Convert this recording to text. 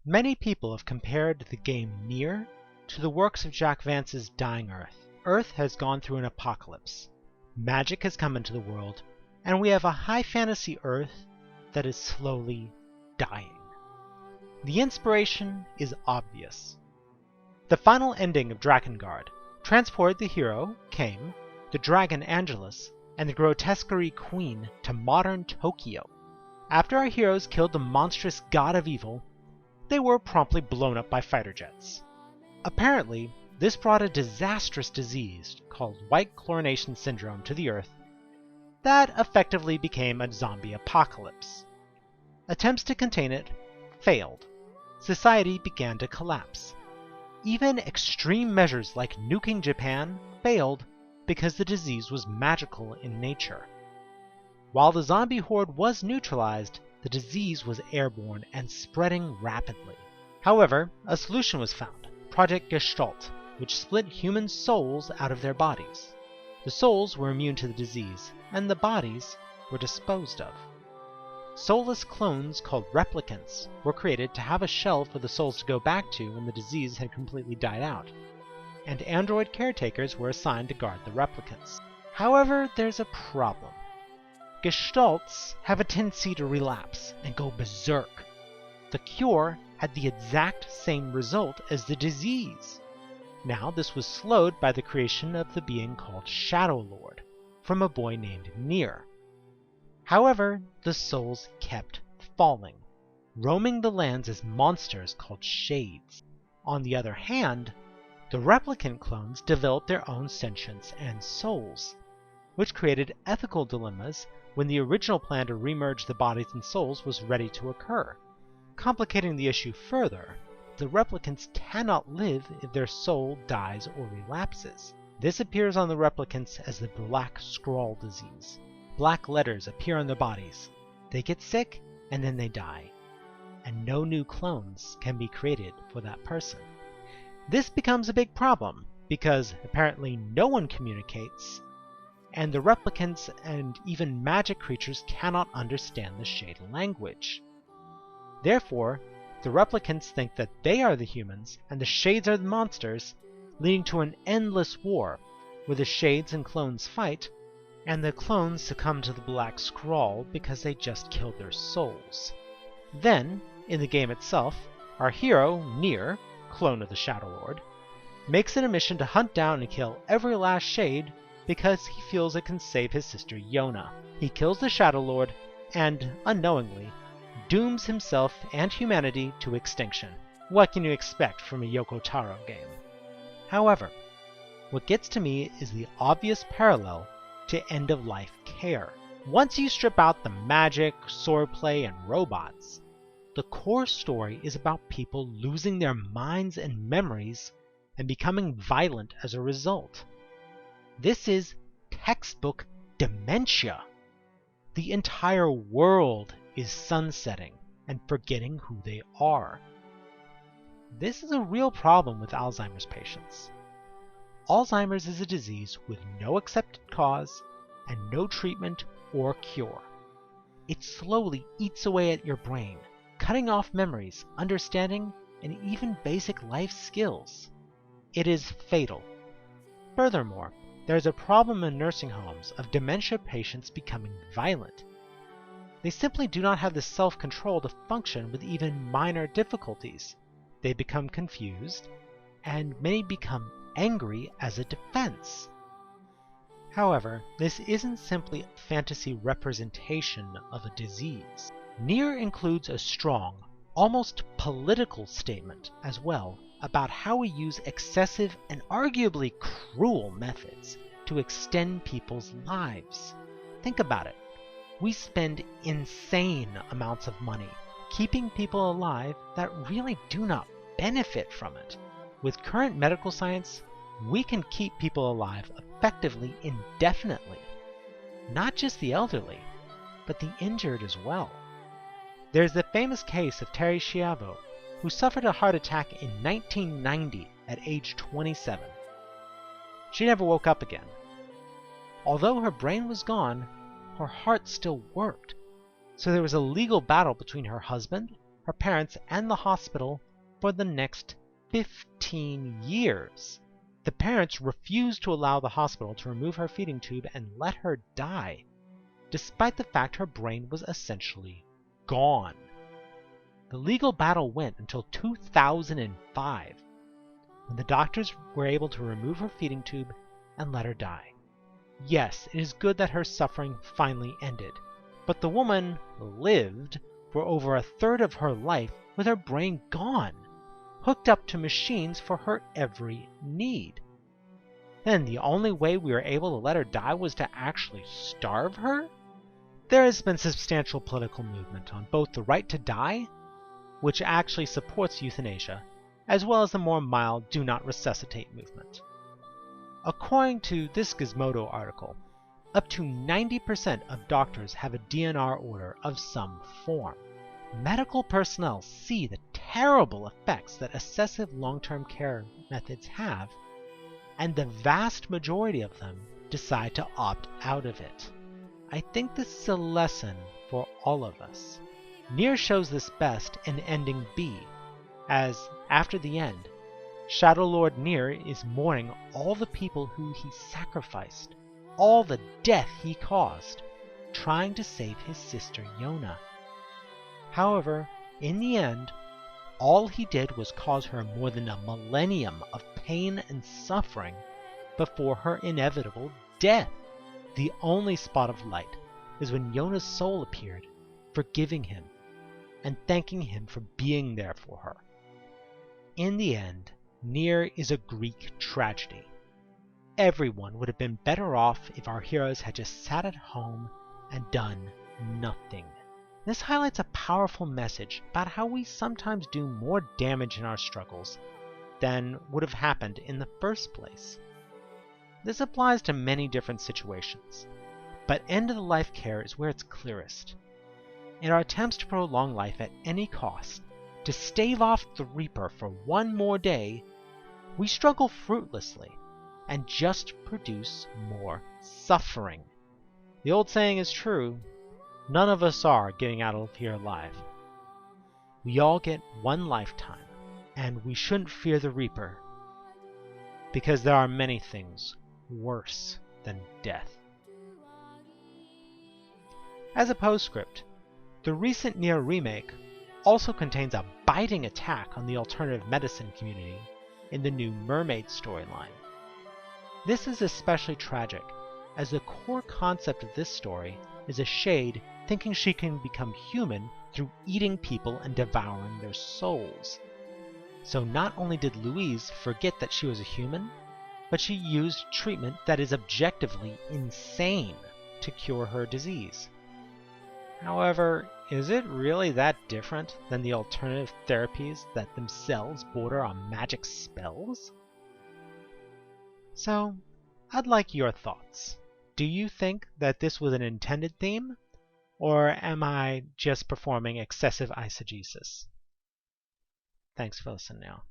Many people have compared the game Nier to the works of Jack Vance's Dying Earth. Earth has gone through an apocalypse. Magic has come into the world, and we have a high fantasy Earth that is slowly dying. The inspiration is obvious. The final ending of Drakengard transported the hero, Kame, the dragon Angelus, and the grotesquerie Queen to modern Tokyo. After our heroes killed the monstrous god of evil, they were promptly blown up by fighter jets. Apparently, this brought a disastrous disease called white chlorination syndrome to the Earth that effectively became a zombie apocalypse. Attempts to contain it failed. Society began to collapse. Even extreme measures like nuking Japan failed because the disease was magical in nature. While the zombie horde was neutralized, the disease was airborne and spreading rapidly. However, a solution was found, Project Gestalt, which split human souls out of their bodies. The souls were immune to the disease, and the bodies were disposed of. Soulless clones called replicants were created to have a shell for the souls to go back to when the disease had completely died out, and android caretakers were assigned to guard the replicants. However, there's a problem. Gestalts have a tendency to relapse and go berserk. The cure had the exact same result as the disease. Now this was slowed by the creation of the being called Shadow Lord, from a boy named Nier. However, the souls kept falling, roaming the lands as monsters called Shades. On the other hand, the replicant clones developed their own sentience and souls, which created ethical dilemmas when the original plan to remerge the bodies and souls was ready to occur. Complicating the issue further, the replicants cannot live if their soul dies or relapses. This appears on the replicants as the Black Scrawl disease. Black letters appear on their bodies. They get sick, and then they die. And no new clones can be created for that person. This becomes a big problem, because apparently no one communicates, and the replicants and even magic creatures cannot understand the Shade language. Therefore, the replicants think that they are the humans and the Shades are the monsters, leading to an endless war where the Shades and clones fight, and the clones succumb to the Black Scrawl because they just killed their souls. Then, in the game itself, our hero, Nier, clone of the Shadow Lord, makes it a mission to hunt down and kill every last Shade because he feels it can save his sister Yona. He kills the Shadow Lord and, unknowingly, dooms himself and humanity to extinction. What can you expect from a Yoko Taro game? However, what gets to me is the obvious parallel to end-of-life care. Once you strip out the magic, swordplay, and robots, the core story is about people losing their minds and memories and becoming violent as a result. This is textbook dementia. The entire world is sunsetting and forgetting who they are. This is a real problem with Alzheimer's patients. Alzheimer's is a disease with no accepted cause and no treatment or cure. It slowly eats away at your brain, cutting off memories, understanding, and even basic life skills. It is fatal. Furthermore, there is a problem in nursing homes of dementia patients becoming violent. They simply do not have the self-control to function with even minor difficulties. They become confused, and many become angry as a defense. However, this isn't simply a fantasy representation of a disease. Nier includes a strong, almost political statement as well about how we use excessive and arguably cruel methods to extend people's lives. Think about it. We spend insane amounts of money keeping people alive that really do not benefit from it. With current medical science, we can keep people alive effectively indefinitely. Not just the elderly, but the injured as well. There's the famous case of Terry Schiavo, who suffered a heart attack in 1990 at age 27. She never woke up again. Although her brain was gone, her heart still worked. So there was a legal battle between her husband, her parents, and the hospital for the next 15 years. The parents refused to allow the hospital to remove her feeding tube and let her die, despite the fact her brain was essentially gone. The legal battle went until 2005, when the doctors were able to remove her feeding tube and let her die. Yes, it is good that her suffering finally ended, but the woman lived for over a third of her life with her brain gone, hooked up to machines for her every need. Then the only way we were able to let her die was to actually starve her? There has been substantial political movement on both the right to die, which actually supports euthanasia, as well as the more mild do not resuscitate movement. According to this Gizmodo article, up to 90% of doctors have a DNR order of some form. Medical personnel see the terrible effects that excessive long-term care methods have, and the vast majority of them decide to opt out of it. I think this is a lesson for all of us. Nier shows this best in ending B, as, after the end, Shadow Lord Nier is mourning all the people who he sacrificed, all the death he caused, trying to save his sister Yona. However, in the end, all he did was cause her more than a millennium of pain and suffering before her inevitable death. The only spot of light is when Yona's soul appeared, forgiving him and thanking him for being there for her. In the end, Nier is a Greek tragedy. Everyone would have been better off if our heroes had just sat at home and done nothing. This highlights a powerful message about how we sometimes do more damage in our struggles than would have happened in the first place. This applies to many different situations, but end-of-the-life care is where it's clearest. In our attempts to prolong life at any cost, to stave off the Reaper for one more day, we struggle fruitlessly and just produce more suffering. The old saying is true, none of us are getting out of here alive. We all get one lifetime, and we shouldn't fear the Reaper, because there are many things worse than death. As a postscript, the recent Nier remake also contains a biting attack on the alternative medicine community in the new Mermaid storyline. This is especially tragic, as the core concept of this story is a shade thinking she can become human through eating people and devouring their souls. So not only did Louise forget that she was a human, but she used treatment that is objectively insane to cure her disease. However, is it really that different than the alternative therapies that themselves border on magic spells? So, I'd like your thoughts. Do you think that this was an intended theme, or am I just performing excessive eisegesis? Thanks for listening now.